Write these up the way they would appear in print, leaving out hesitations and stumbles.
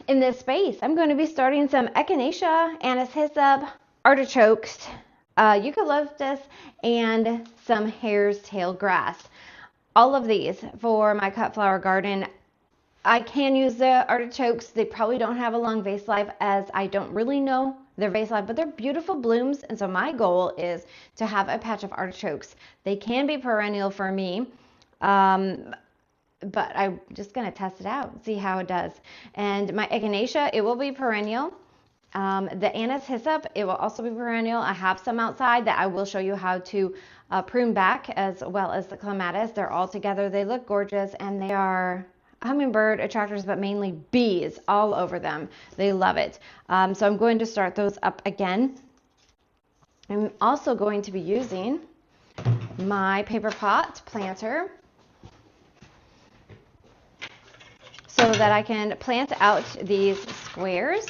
In this space, I'm going to be starting some Echinacea, Anise Hyssop, Artichokes, Eucalyptus, and some Hare's tail grass. All of these for my cut flower garden. I can use the artichokes. They probably don't have a long vase life, as I don't really know their vase life, but they're beautiful blooms. And so my goal is to have a patch of artichokes. They can be perennial for me, but I'm just going to test it out and see how it does. And my Echinacea, it will be perennial. The Anise Hyssop, it will also be perennial. I have some outside that I will show you how to prune back, as well as the clematis. They're all together. They look gorgeous, and they are hummingbird attractors, but mainly bees all over them. They love it. So I'm going to start those up again. I'm also going to be using my paper pot planter so that I can plant out these squares.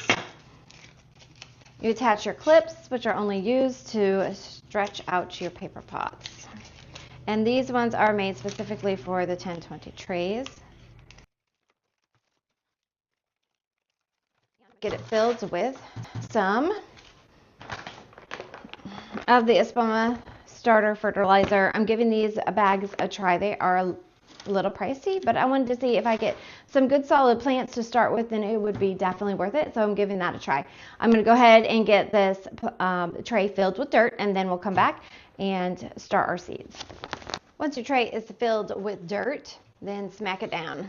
You attach your clips, which are only used to stretch out your paper pots. And these ones are made specifically for the 10-20 trays. Get it filled with some of the Espuma starter fertilizer. I'm giving these bags a try. They are a little pricey, but I wanted to see if I get some good solid plants to start with, then it would be definitely worth it. So I'm giving that a try. I'm going to go ahead and get this tray filled with dirt, and then we'll come back and start our seeds. Once your tray is filled with dirt, then smack it down.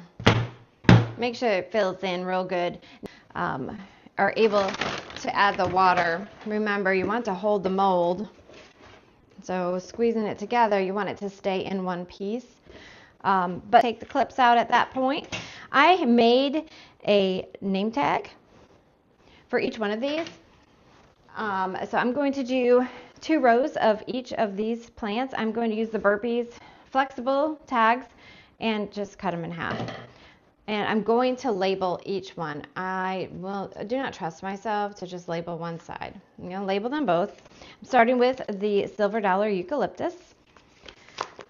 Make sure it fills in real good. Are able to add the water. Remember, you want to hold the mold. So squeezing it together, you want it to stay in one piece. But take the clips out at that point. I made a name tag for each one of these. So I'm going to do 2 rows of each of these plants. I'm going to use the Burpees flexible tags and just cut them in half. And I'm going to label each one. I do not trust myself to just label one side. I'm going to label them both. I'm starting with the Silver Dollar Eucalyptus.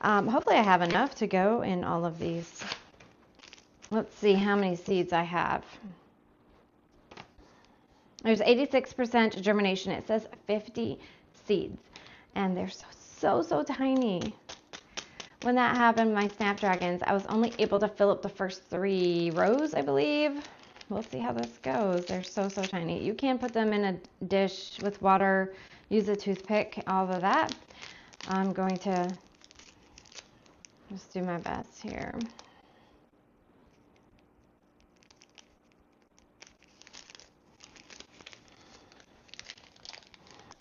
Hopefully I have enough to go in all of these. Let's see how many seeds I have. There's 86% germination. It says 50 seeds. And they're so tiny. When that happened, my snapdragons, I was only able to fill up the first 3 rows, I believe. We'll see how this goes. They're so tiny. You can put them in a dish with water, use a toothpick, all of that. I'm going to just do my best here.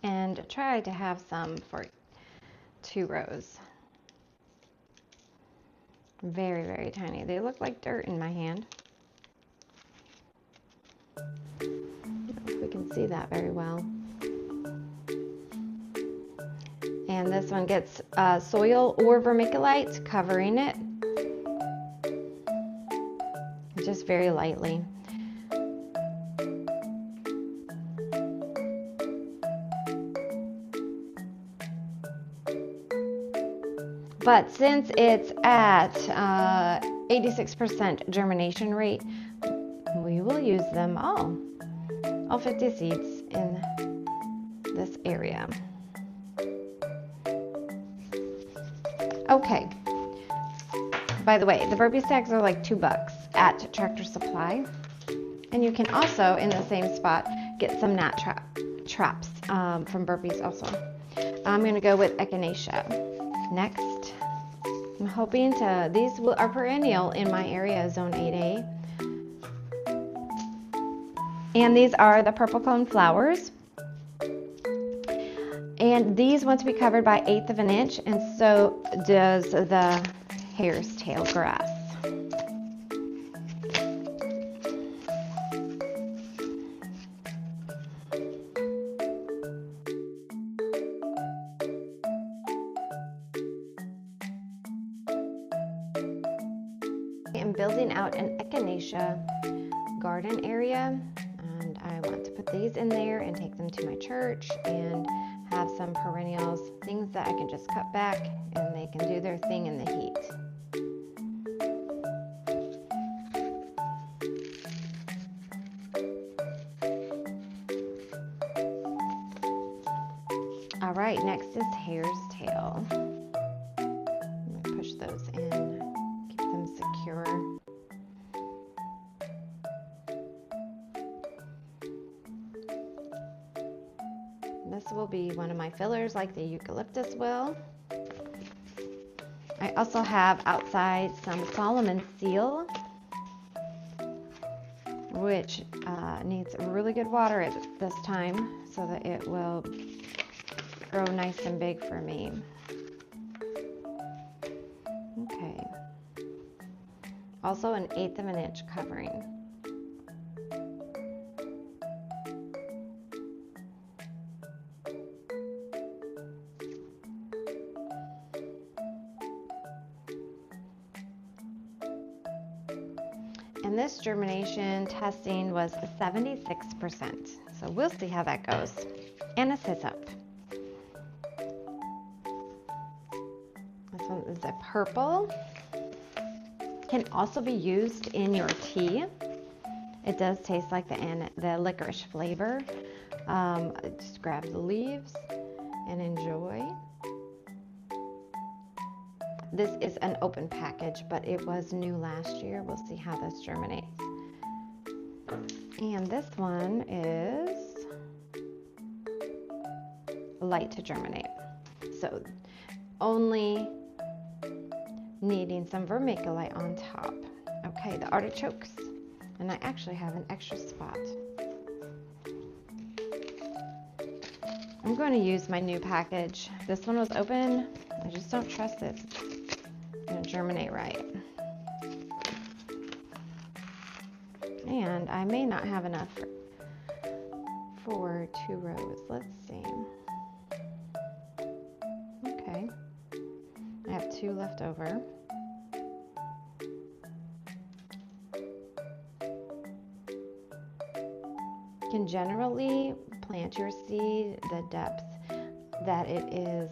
And try to have some for 2 rows. Very tiny. They look like dirt in my hand. I don't know if we can see that very well. And this one gets soil or vermiculite covering it, just very lightly. But since it's at 86% germination rate, we will use them all 50 seeds in this area. Okay. By the way, the Burpee tags are like $2 at Tractor Supply. And you can also, in the same spot, get some gnat traps from Burpees also. I'm going to go with Echinacea next. I'm hoping these are perennial in my area, Zone 8A. And these are the purple cone flowers. And these want to be covered by 1/8 of an inch, and so does the Hare's tail grass. I'm building out an Echinacea garden area, and I want to put these in there and take them to my church and have some perennials, things that I can just cut back and they can do their thing in the heat. All right, next is hare's tail. Let me push those in, keep them secure. This will be one of my fillers like the eucalyptus will. I also have outside some Solomon seal, which needs really good water at this time so that it will grow nice and big for me. Okay. Also an 1/8 of an inch covering. And this germination testing was 76%. So we'll see how that goes. Anise Hyssop. This one is a purple. Can also be used in your tea. It does taste like the licorice flavor. Just grab the leaves and enjoy. This is an open package, but it was new last year. We'll see how this germinates. And this one is light to germinate. So only needing some vermiculite on top. Okay, the artichokes. And I actually have an extra spot. I'm going to use my new package. This one was open. I just don't trust it. Going to germinate right. And I may not have enough for 2 rows. Let's see. Okay. I have 2 left over. You can generally plant your seed the depth that it is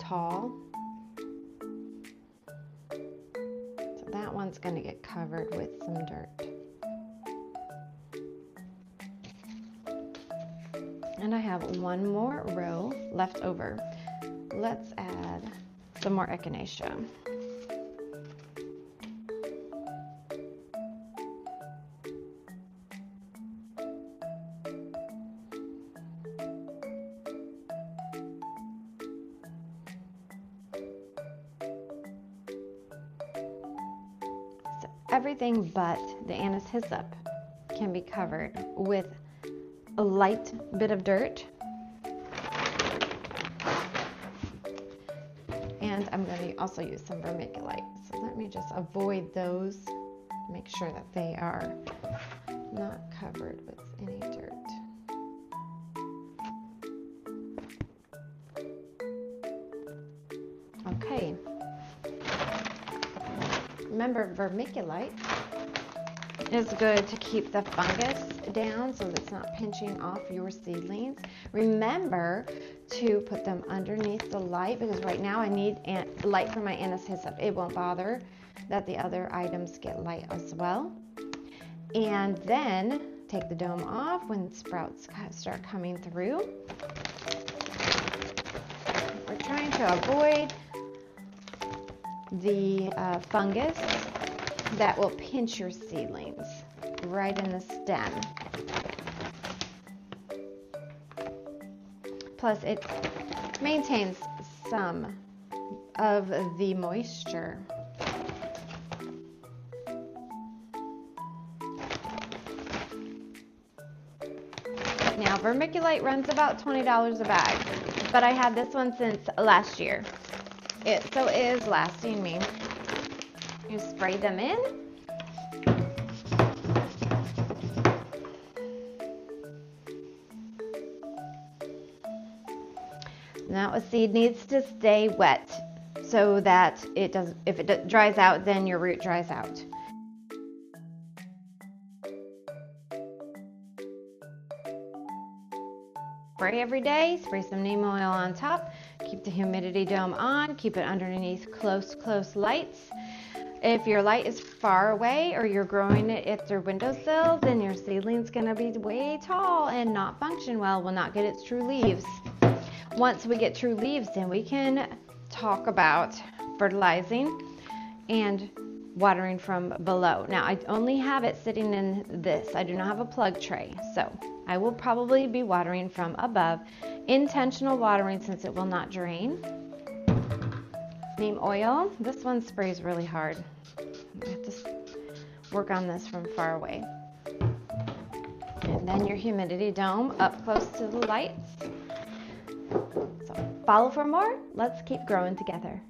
tall. So that one's going to get covered with some dirt. And I have 1 more row left over. Let's add some more Echinacea. Everything but the Anise Hyssop can be covered with a light bit of dirt. And I'm going to also use some vermiculite. So let me just avoid those. Make sure that they are not covered with any dirt. Okay. Remember, vermiculite is good to keep the fungus down so that it's not pinching off your seedlings. Remember to put them underneath the light because right now I need light for my Anise Hyssop. It won't bother that the other items get light as well. And then take the dome off when sprouts start coming through. We're trying to avoid the fungus that will pinch your seedlings right in the stem. Plus it maintains some of the moisture. Now vermiculite runs about $20 a bag, but I had this one since last year. It is lasting me. You spray them in. Now a seed needs to stay wet so that it does. If it dries out, then your root dries out. Spray every day. Spray some neem oil on top. Keep the humidity dome on. Keep it underneath close lights. If your light is far away or you're growing it at your windowsill, then your seedling's gonna be way tall and not function well, will not get its true leaves. Once we get true leaves, then we can talk about fertilizing and watering from below. Now I only have it sitting in this. I do not have a plug tray, so I will probably be watering from above. Intentional watering since it will not drain. Neem oil. This one sprays really hard. I have to work on this from far away. And then your humidity dome up close to the lights. So follow for more. Let's keep growing together.